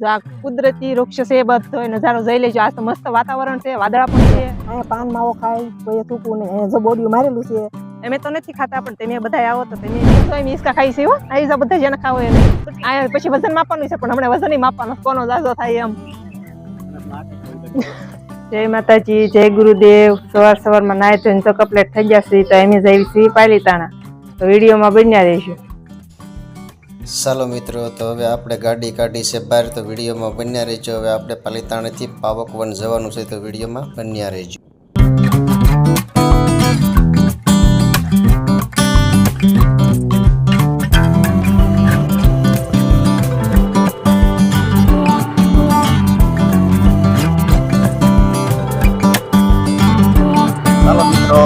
જો આ કુદરતી વૃક્ષ છે બધો નજારો જોઈ લેજો. આ તો મસ્ત વાતાવરણ છે, વાદળા પણ છે. અહીંયા પાન માવો ખાય કોઈ થૂકવું નહીં. અહીંયા જો બોડિયું મારેલું છે. અમે તો નથી ખાતા, પણ તમે બધા આવો તો તમે ઈસકા ખાઈ છે. આવી જાવ બધા જેને ખાવો એને. અહીંયા પછી વજન માપવાનું છે, પણ હમણાં વજન માપવાનું કોનો જાજો થાય એમ. જય માતાજી, જય ગુરુદેવ. સવારમાં નાય ધોઈને તો કમ્પ્લીટ થઈ ગયા છે. તો એમ જ આવી છે પાલીતાણા. તો વિડીયોમાં બન્યા રહીશું. ચાલો મિત્રો, તો હવે આપણે ગાડી કાઢી છે બહાર, તો વિડીયોમાં બન્યા રહેજો. હવે આપણે પાલીતાણાથી પાવક વન જવાનું છે, તો વિડીયોમાં બન્યા રહેજો. ચાલો મિત્રો,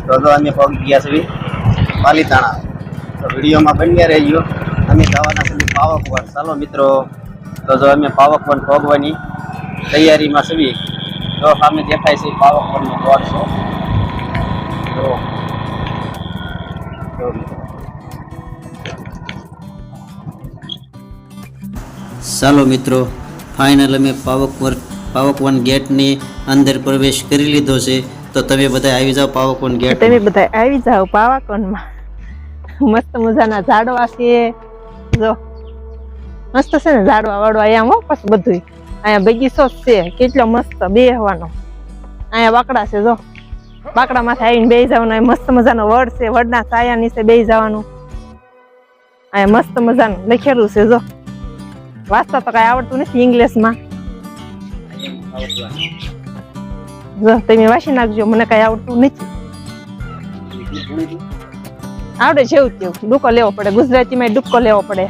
તો અમે પહોંચી ગયા છીએ પાલીતાણા, તો વિડીયોમાં બન્યા રહેજો. અમે જવાના છીએ પાવક વન. ચાલો મિત્રો, તો જો અમે પાવક વન ભોગવાની તૈયારીમાં છીએ. તો સામે દેખાય છે પાવક વનનો બોર્ડ છે. ચાલો મિત્રો, ફાઇનલ અમે પાવક વન ગેટની અંદર પ્રવેશ કરી લીધો છે. તો તમે બધા આવી જાઓ પાવક વન ગેટ. તમે બધા આવી જાઓ પાવાકોનમાં. મસ્ત મજાના ઝાડવા છે. જો મસ્ત છે ને ઝાડવા વાળવા અહીંયા પછી બધું. અહીંયા બગીચો છે કેટલો મસ્ત બેહવાનો. અહીંયા બાકડા છે. જો બાકડા માંથી આવીને બેસી જવાનું. મસ્ત મજાનો વડ છે, વડના છાયા નીચે બેસી જવાનું. અહીંયા મસ્ત મજાનું લખેલું છે. જો વાંચતા તો કઈ આવડતું નથી ઇંગ્લિશમાં. જો તમે વાંચી નાખજો, મને કઈ આવડતું નથી. આવડે છે એવું તેવું. ડૂકો લેવો પડે, ગુજરાતીમાં ડૂકો લેવો પડે.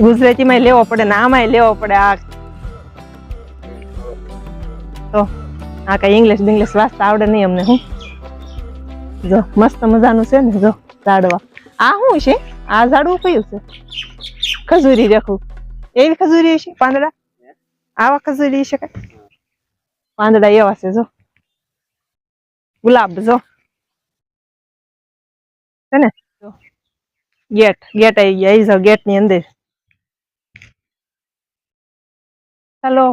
ગુજરાતીમાં લેવો પડે ને આમાંય લેવો પડે. આ તો આ કઈ ઇંગ્લિશ વાંચતા આવડે નહીં અમને. હું જો મસ્ત મજાનું છે ને. જો ઝાડવા આ શું છે? આ ઝાડવું કયું છે? ખજૂરી રાખું. એવી ખજૂરી છે પાંદડા? આવા ખજૂરી છે કઈ પાંદડા એવા છે. જો ગુલાબ જો છે ને. ગેટ આવી ગયા. આવી જાઓ ગેટ ની અંદર. ચાલો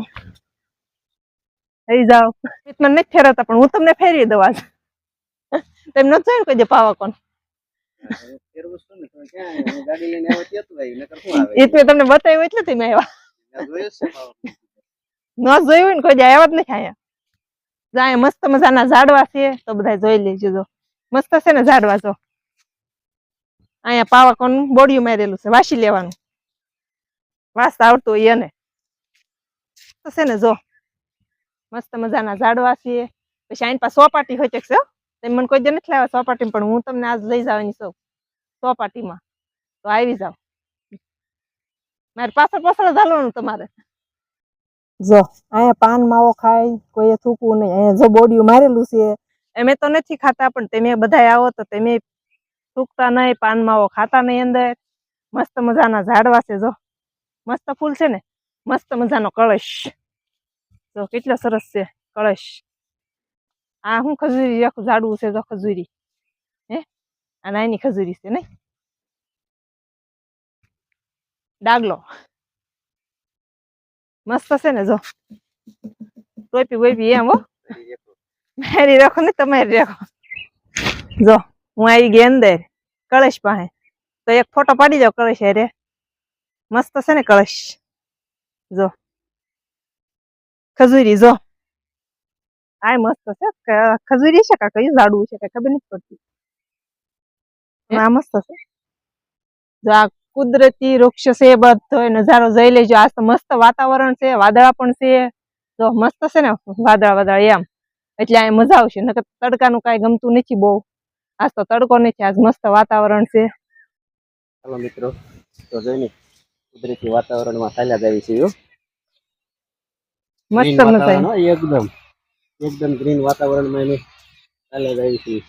આવી જાઓ. મને નથી ફેરવતા, પણ હું તમને ફેરવી દઉં આજ. તેમ નથી જોયું કોઈ દે પાવાકોન. એટલે તમને બતાવ્યું એટલે તમે આવ્યા. ન જોયું ને કોઈ દે આવ્યા જ નથી અહીંયા. જાય મસ્ત મજાના ઝાડવા છે, તો બધા જોઈ લેજો. જો મસ્ત છે ને ઝાડવા. જો અહીંયા પાવાકોન બોડિયું મારેલું છે, વાસી લેવાનું. વાસતા આવડતું હોય એને છે ને. જો મસ્ત મજાના ઝાડવા છે. પછી આઈન પાસે સોપાટી હોય છે. તમે મને કોઈ દે નથી લાવ્યા સોપાટી, પણ હું તમને આજ લઈ જવાની છું સોપાટીમાં. તો આવી જાવ. મારે પાછળ ચાલવાનું તમારે. જો અહીંયા પાન માવો ખાય કોઈ થૂકવું નહીં. અહીંયા જો બોડિયું મારેલું છે. અમે તો નથી ખાતા, પણ તમે બધા આવો તો તમે થૂકતા નહીં, પાન માવો ખાતા નહીં. અંદર મસ્ત મજાના ઝાડવા છે. જો મસ્ત ફૂલ છે ને. મસ્ત મજાનો કળશ. જો કેટલો સરસ છે કળશ. આ હું ખજૂરી આખું ઝાડવું છે. જો ખજૂરી હે આ નાની ખજૂરી છે નહીં. ડાગલો મસ્ત છે ને. જો ટોપી બોપી એમ. હો મારી રાખો ને તમારી રાખો. જો હું આવી ગઈ અંદર કળશ પાસે. તો એક ફોટો પાડી જાવ કળશ અરે. મસ્ત છે ને કળશ. જો ખજૂરી. જો આ મસ્ત છે. ખજૂરી છે કા કયું ઝાડવું છે કઈ ખબર નથી પડતી. આ મસ્ત છે. જો આ કુદરતી વૃક્ષ છે બધો નજારો જોઈ લેજો. આ તો મસ્ત વાતાવરણ છે, વાદળા પણ છે. જો મસ્ત છે ને વાદળા એમ. એટલે આ મજા આવશે. નકર તડકાનું કઈ ગમતું નથી બહુ. આજ તો તડકો નથી, આજ મસ્ત વાતાવરણ છે. ચાલો મિત્રો, તો જોઈને કુદરતી વાતાવરણમાં ચાલ્યા જ આવી છીએ. મસ્ત મજા એકદમ ગ્રીન વાતાવરણમાં અમે ચાલ્યા જ આવી છીએ.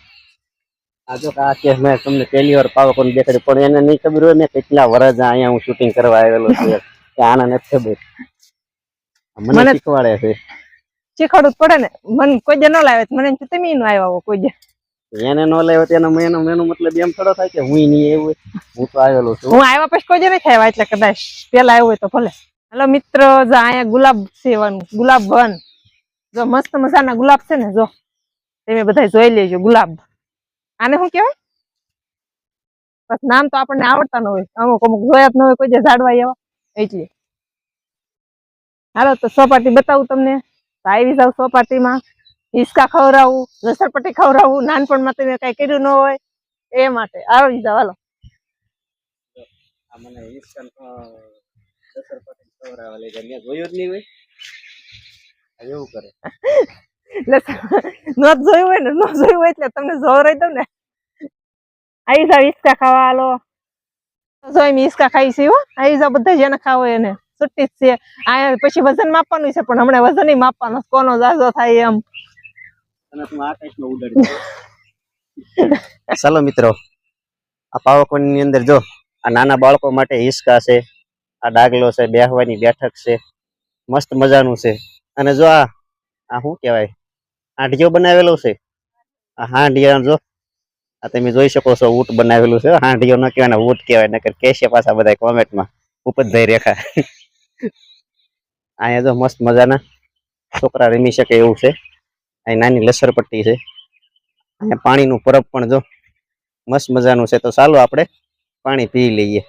આ જો આ કે મેં તમને પહેલી વાર પાવકોન દેખાડ્યું, પણ એને નહીં ખબર હોય મેં કેટલા વર્ષ અહીંયા હું શૂટિંગ કરવા આવેલો છું. આના નથી ખબર. મને શીખવાડે છે. શીખવાડવું જ પડે ને. મને કોઈ દે ન લાવે મને તમે નો આવ્યા હો કોઈ દે. એને નો લાવ્યો તેનો મેનો મતલબ એમ થોડો થાય કે હું નહીં આવ્યો હોય. હું તો આવેલો છું. હું આવ્યા પછી કોઈ નથી આવ્યા એટલે કદાચ પેલા આવ્યો હોય તો ભલે. હાલો મિત્રો, જો અહીંયા ગુલાબ સેવાનું ગુલાબ વન, જો મસ્ત મજાના ગુલાબ છે ને, જો તમે બધા જોઈ લેજો. ગુલાબ આને શું કહેવાય? બસ નામ તો આપણને આવડતા ન હોય, અમુક જોયા જ ન હોય કોઈ જે ઝાડવા એવા, એટલે. હાલો તો સોપાટી બતાવું તમને. તો આવી જાવ સોપાટીમાં, હિસકા ખવડાવું, લસણપટ્ટી ખવડાવું. નાનપણમાં તમે કઈ કર્યું ન હોય એ માટે આવી જાવ. હાલો આ મને ઈસ્કાન લસણપટ્ટી ખવડાવવા લઈ જાય. મેં જોયું જ નહીં હોય. આ એવું કરે. ન જોયું હોય ને, ન જોયું હોય એટલે તમને જોવરાઈ દઉં ને. આવી જાવ હિસકા ખાવા. હાલો જો એમ હિસકા ખાઈ છે હો. આવી જાવ બધા જેને ખાવ હોય એને, છૂટી જ છે. આ પછી વજન માપવાનું છે, પણ હમણાં વજન ય માપવાનો કોનો જાજો થાય એમ. અને તું આકાશમાં ઉડાડી દે. ચાલો મિત્રો, આ પાવકવનની અંદર જો આ નાના બાળકો માટે હિસકા છે, આ ડાગલો છે, બેહવાની બેઠક છે, મસ્ત મજાનું છે. અને જો આ શું કહેવાય, હાંડિયો બનાવેલો છે. આ હાંડિયા જો આ તમે જોઈ શકો છો, ઊંટ બનાવેલું છે. હાંડિયો ન કહેવાય ને ઊંટ કહેવાય, નકર કહેશે પાછા બધા કોમેન્ટમાં ઉપતભાઈ રેખા. અહીંયા જો મસ્ત મજાના છોકરા રમી શકે એવું છે. અહીં નાની લસરપટ્ટી છે. અહીંયા પાણીનું પરબ પણ જો મસ્ત મજાનું છે. તો ચાલો આપણે પાણી પી લઈએ.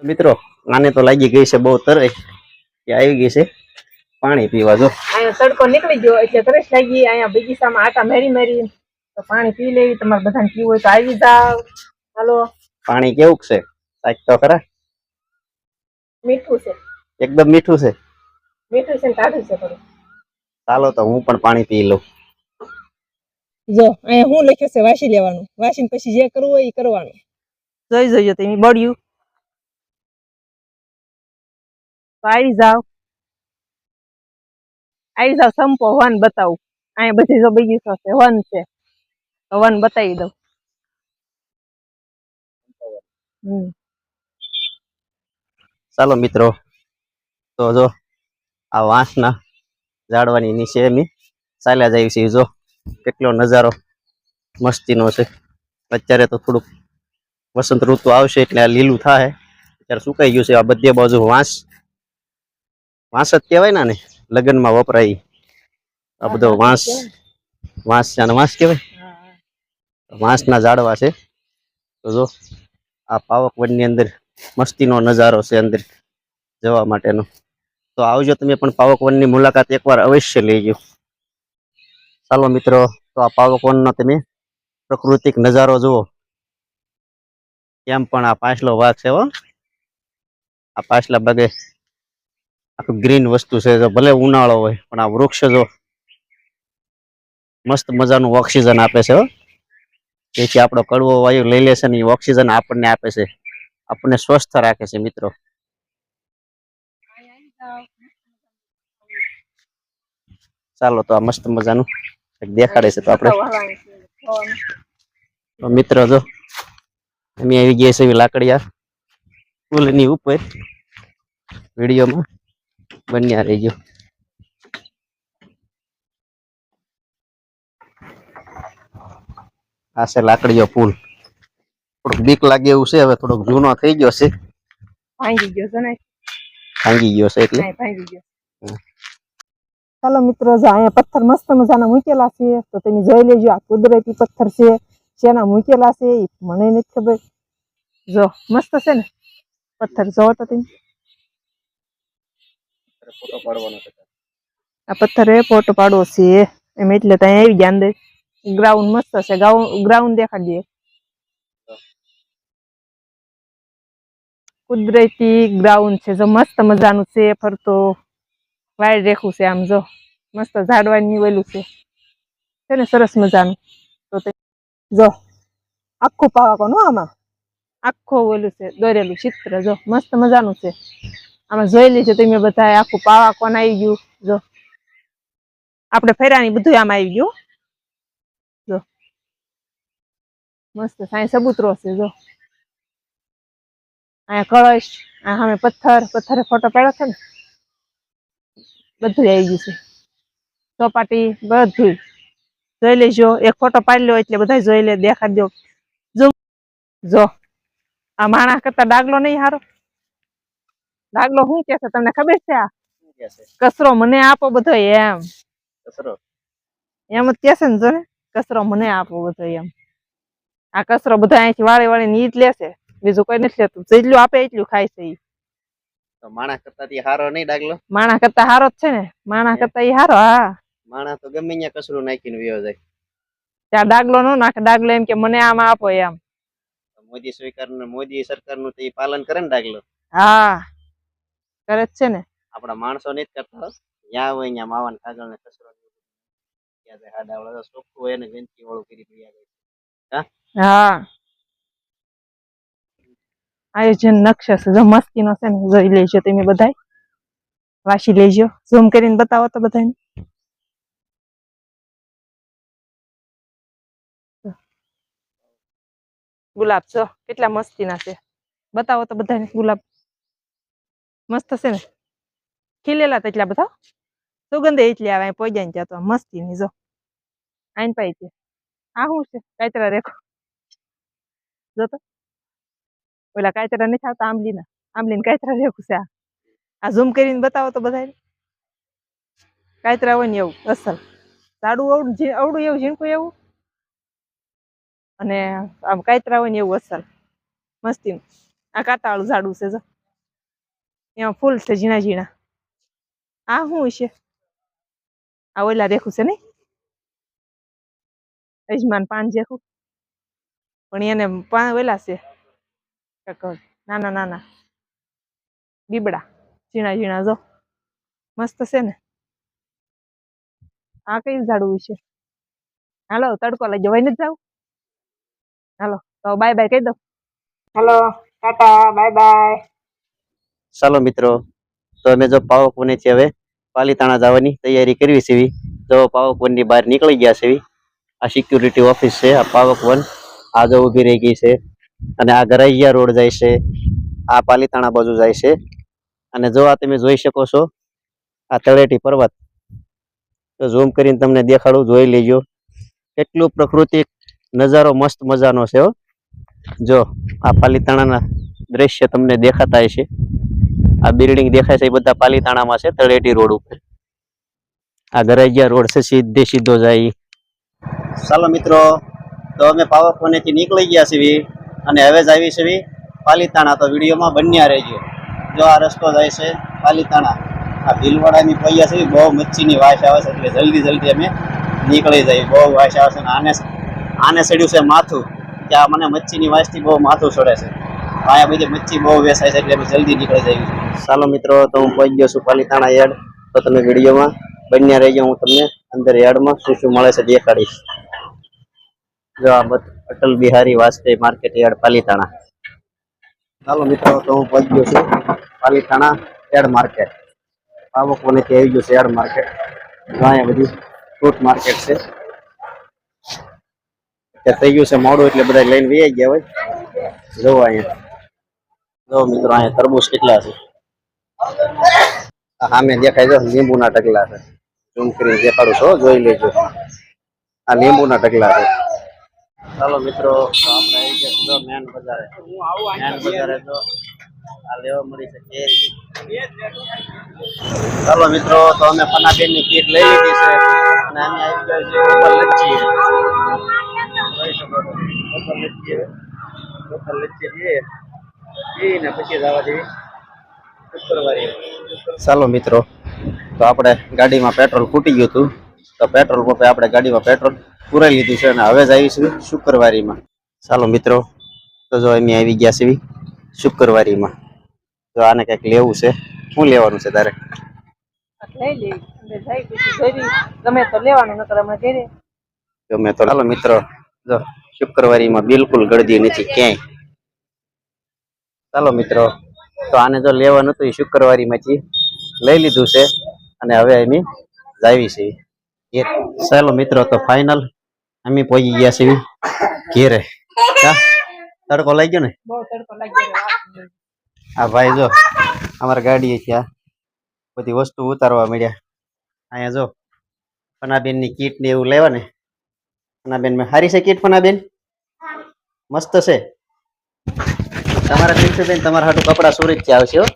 મિત્રો આને તો લાગી ગઈ છે બહુ તરસ, કે આવી ગઈ છે પાણી પીવા. જો અહીંયા તડકો નીકળી ગયો એટલે તરસ લાગી. અહીંયા બગીચામાં આટા મેરી મેરી તો પાણી પી લેવી. તમારે બધાને પીવું હોય તો આવી જાવ. હાલો પાણી કેવું છે? સાચ તો ખરા. મીઠું છે, એકદમ મીઠું છે. મીઠું છે ને ટાઢું છે થોડું. ચાલો તો હું પણ પાણી પી લઉં. જો અહીંયા હું લખ્યું છે, વાસી લેવાનું. વાસીને પછી જે કરવું હોય એ કરવાનું. જોઈ જોજો તમે બળ્યું તો આવી જાવ. આવી જાવ. સંપો વન બતાવું. અહીંયા બધી જો બગીચો છે, વન છે, તો વન બતાવી દઉં. ચાલો મિત્રો, તો જો આ વાંસના ઝાડવાની નીચે અમે ચાલ્યા જઈએ છીએ. જો કેટલો નજારો મસ્તીનો છે. અત્યારે તો થોડુંક વસંત ઋતુ આવશે એટલે આ લીલું થાય. અત્યારે સુકાઈ ગયું છે. આ બધી બાજુ વાંસ વાંસ જ કહેવાય ને, લગ્નમાં વપરાય આ બધો વાંસ. વાંસ છે, વાંસ કહેવાય. વાંસના ઝાડવા છે. તો જો આ પાવકવનની અંદર મસ્તીનો નજારો છે અંદર જવા માટેનો. તો આવજો તમે પણ પાવકવનની મુલાકાત એકવાર અવશ્ય લેજો. ચાલો મિત્રો, તો આ પાવકવનનો તમે પ્રાકૃતિક નજારો જુઓ. કેમ પણ આ પાછલો ભાગ છે હો. આ પાછલા ભાગે આખું ગ્રીન વસ્તુ છે. ભલે ઉનાળો હોય પણ આ વૃક્ષ જો મસ્ત મજાનું ઓક્સિજન આપે છે હો. તેથી આપણો કડવો વાયુ લઈ લે છે ને એ ઓક્સિજન આપણને આપે છે, આપણને સ્વસ્થ રાખે છે. મિત્રો ચાલો તો આ મસ્ત મજાનું દેખાડે છે. તો આપણે મિત્રો જો અમે આવી ગયા છે લાકડિયા પુલની ઉપર. વિડીયોમાં બન્યા રહેજો. આ છે લાકડીયો પુલ. થોડુંક બીક લાગે એવું છે. હવે થોડોક જૂનો થઈ ગયો છે, ભાંગી ગયો છે ને, ભાંગી ગયો છે એટલે. ભાંગી ગયો. ચાલો મિત્રો, જો અહીંયા પથ્થર મસ્ત મજાના મૂકેલા છે, તો તમે જોઈ લેજો. આ કુદરતી પથ્થર છે, શેના મૂકેલા છે એ મને નથી ખબર. જો મસ્ત છે ને પથ્થર. જોવો તો તમે ફોટો પાડવાનો છે. આ પથ્થર એ ફોટો પાડવો છે એમ, એટલે ત્યાં આવી ગયા અંદર. ગ્રાઉન્ડ મસ્ત છે, ગ્રાઉન્ડ દેખાડીએ. કુદરતી ગ્રાઉન્ડ છે, જો મસ્ત મજાનું છે. ફરતો વાયર રેખું છે આમ, જો મસ્ત ઝાડવાની વેલું છે ને, સરસ મજાનું. તો જો આખું પાવાકોનું આમાં આખો ઓલું છે દોરેલું ચિત્ર, જો મસ્ત મજાનું છે. આમાં જોઈ લેજો તમે બધા. આખું પાવા કોણ આવી ગયું. જો આપણે ફેરાની બધું આમાં આવી ગયું. જો મસ્ત સાંઈ સબૂતરો છે. જો અહીંયા કળશ, આ સામે પથ્થરે ફોટો પાડ્યો છે ને, બધું આવી ગયું છે. ચોપાટી બધું જોઈ લેજો, એક ફોટો પાડી લો એટલે બધા જોઈ લે, દેખાડજો. જો આ માણસ કરતા ડાગલો નહીં હારો? ડાગલો શું કે છે તમને ખબર છે? આ શું કે છે? કચરો મને આપો બધો એમ કચરો. એમ જ કે છે ને. જો ને કચરો મને આપો બધો એમ. આ કચરો બધા અહીંથી વાળી વાળીને ઈ જ લેશે, બીજું કોઈ નથી લેતું. જેટલું આપે એટલું ખાય છે ઈ. તો માણસ કરતાથી હારો નહીં ડાગલો? માણસ કરતા હારો જ છે ને, માણસ કરતા ઈ હારો. હા, માણસ તો ગમે ત્યાં કચરું નાખીને વયો જાય. ત્યાં ડાગલો નો નાખે. ડાગલો એમ કે મને આમ આપો એમ. મોદી સરકારનું તો ઈ પાલન કરે ને ડાગલો. હા, કરે જ છે ને. આપણા માણસો નહીં જ કરતા. જ્યાં હોય ત્યાં માવા ને કાગળ ને કચરો હાડાવાળા ચોખ્ખું હોય ને ગંદકી વાળું કરી રહ્યા. હા, આયોજન નકશો છે જો મસ્તીનો છે ને. જોઈ લેજો તમે બધાય, વાંચી લેજો. ઝૂમ કરીને બતાવો તો બધાને. ગુલાબ જો કેટલા મસ્તીના છે, બતાવો તો બધાને. ગુલાબ મસ્ત છે ને, ખીલેલા તો એટલા બધા. સુગંધ એટલી આવે પોઈ ને ત્યાં તો મસ્તીની. જો આઈન પાઈ છે. આ શું છે? કાતરા રેખો જો તો. ઓલા કાતરા નથી આવતા આંબલીના, આંબલીને કાતરા રેખું છે. આ ઝૂમ કરીને બતાવો તો બધાને. કાતરા હોય ને એવું અસલ જાડું અવડું એવું ઝીણકું એવું, અને આમ કાતરા હોય ને એવું અસલ મસ્તીનું. આ કાંટાવાળું ઝાડું છે જો, એમાં ફૂલ છે ઝીણા ઝીણા. આ શું છે? આ ઓલા રેખું છે નહીં, અજમાન પાન જેખું, પણ એને પાન ઓલા છે નાના નાના બીબડા ઝીણા ઝીણા. જો મસ્ત છે ને. આ કયું ઝાડવું છે? હાલો તડકો લાગ્યો, વહી નથી જાવ. હાલો તો બાય બાય કહી દો. હાલો ટાટા બાય બાય. ચાલો મિત્રો, તો અમે જો પાવકવન થી હવે પાલીતાણા જવાની તૈયારી કરવી છે. જો પાવકવન ની બહાર નીકળી ગયા છે. આ સિક્યુરિટી ઓફિસ છે. આ પાવકવન આ જો ઉભી રહી ગઈ છે. અને આ ગરાઈયા રોડ જાય છે, આ પાલીતાણા બાજુ જાય છે. અને જો આ તમે જોઈ શકો છો, આ તળેટી પર્વત. તો ઝૂમ કરીને તમને દેખાડું, જોઈ લેજો. કેટલું પ્રકૃતિ નજારો મસ્ત મજાનો છે. જો આ પાલીતાણાના દ્રશ્ય તમને દેખાતા હશે. આ બિલ્ડિંગ દેખાય છે એ બધા પાલીતાણામાં છે, તળેટી રોડ ઉપર. આ ગરાઈયા રોડ છે, સીધે સીધો જાય. ચાલો મિત્રો, તો અમે પાવકવન થી નીકળી ગયા છીએ અને હવે જ આવી છે પાલીતાણા. તો વિડીયોમાં બન્યા રહેજો. જો આ રસ્તો જાય છે પાલીતાણા. આ ભીલવાડાની પૈયા છે, બહુ મચ્છીની વાસ આવે છે, એટલે જલ્દી જલ્દી અમે નીકળી જઈએ. બહુ વાસ આવે છે. આને ચડ્યું છે માથું, ત્યાં મને મચ્છીની વાસથી બહુ માથું ચડે છે. અહીંયા બધી મચ્છી બહુ વેસાય છે, એટલે અમે જલ્દી નીકળી જઈએ. ચાલો મિત્રો, તો હું પહોંચી ગયો છું પાલીતાણા યાર્ડ. તો તમે વિડીયોમાં બન્યા રહેજો. હું તમને અંદર યાર્ડમાં શું શું મળે છે દેખાડીશ. જો આ અટલ બિહારી વાજપેયી માર્કેટ યાર્ડ પાલીતાણા. ચાલો મિત્રો, તો હું પહોંચી ગયો છું પાલીતાણા યાર્ડ માર્કેટ. પાવકવનથી આવી ગયું છે યાર્ડ માર્કેટ. અહીંયા બધી ફ્રૂટ માર્કેટ છે. થઈ ગયું છે મોડું, એટલે બધા લઈને વી ગયા હોય. જોવો અહીંયા, જો મિત્રો અહીંયા તરબૂચ કેટલા છે. સામે દેખાય છે લીંબુના ઢગલા છે. ઝૂમ કરીને દેખાડું છો, જોઈ લેજો. આ લીંબુના ઢગલા છે. ચાલો મિત્રો, તો આપણે આવી ગયા છો મેન બજારે. મેન બજારે તો આ લેવા મળી છે કેરી. ચાલો મિત્રો, તો અમે પનાબેન ની કીટ લઈ લીધી છે અને અમે આવી ગયા છે ઉપર લચ્છી. ચાલો મિત્રો, તો આપણે ગાડીમાં પેટ્રોલ ફૂટી ગયું હતું. તો પેટ્રોલ પંપે આપણે ગાડીમાં પેટ્રોલ પુરાઈ લીધું છે અને હવે જ આવીશું શુક્રવારીમાં. ચાલો મિત્રો, તો જો અમે આવી ગયા છીએ શુક્રવારીમાં. તો આને કંઈક લેવું છે. શું લેવાનું છે તારે? લઈ લે જાય પછી ગમે તો લેવાનું, નકર અમે ઘરે ગમે તો. ચાલો મિત્રો, જો શુક્રવારીમાં બિલકુલ ગળદી નથી ક્યાંય. ચાલો મિત્રો, તો આને જો લેવાનું હતું એ શુક્રવારીમાંથી લઈ લીધું છે અને હવે અમે જાવી છીએ. ચાલો મિત્રો, તો ફાઇનલ અમે પહોંચી ગયા છીએ ઘેરે. તડકો લાગી ગયો ને? બહુ તડકો લાગ્યો. આ ભાઈ જો અમારા ગાડી છે, બધી વસ્તુ ઉતારવા મળ્યા. અહીંયા જો પનાબેન ની કીટ ને એવું લેવા ને, ફનાબેન મેં હારી છે કીટ ફનાબેન મસ્ત છે તમારા દીક્ષાબેન તમારા હાટુ કપડા સુરત થી આવશે હો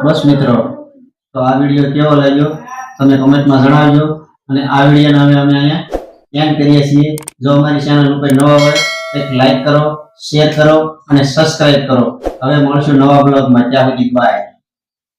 બસ મિત્રો તો આ વિડીયો કેવો લાગ્યો તમે કમેન્ટમાં જણાવજો અને આ વિડીયોને અમે અહીંયા એન્ડ કરીએ છીએ જો અમારી ચેનલ ઉપર નવા હોય એક લાઈક કરો શેર કરો અને સબસ્ક્રાઇબ કરો હવે મળશું નવા બ્લોગમાં ત્યાં સુધી બાય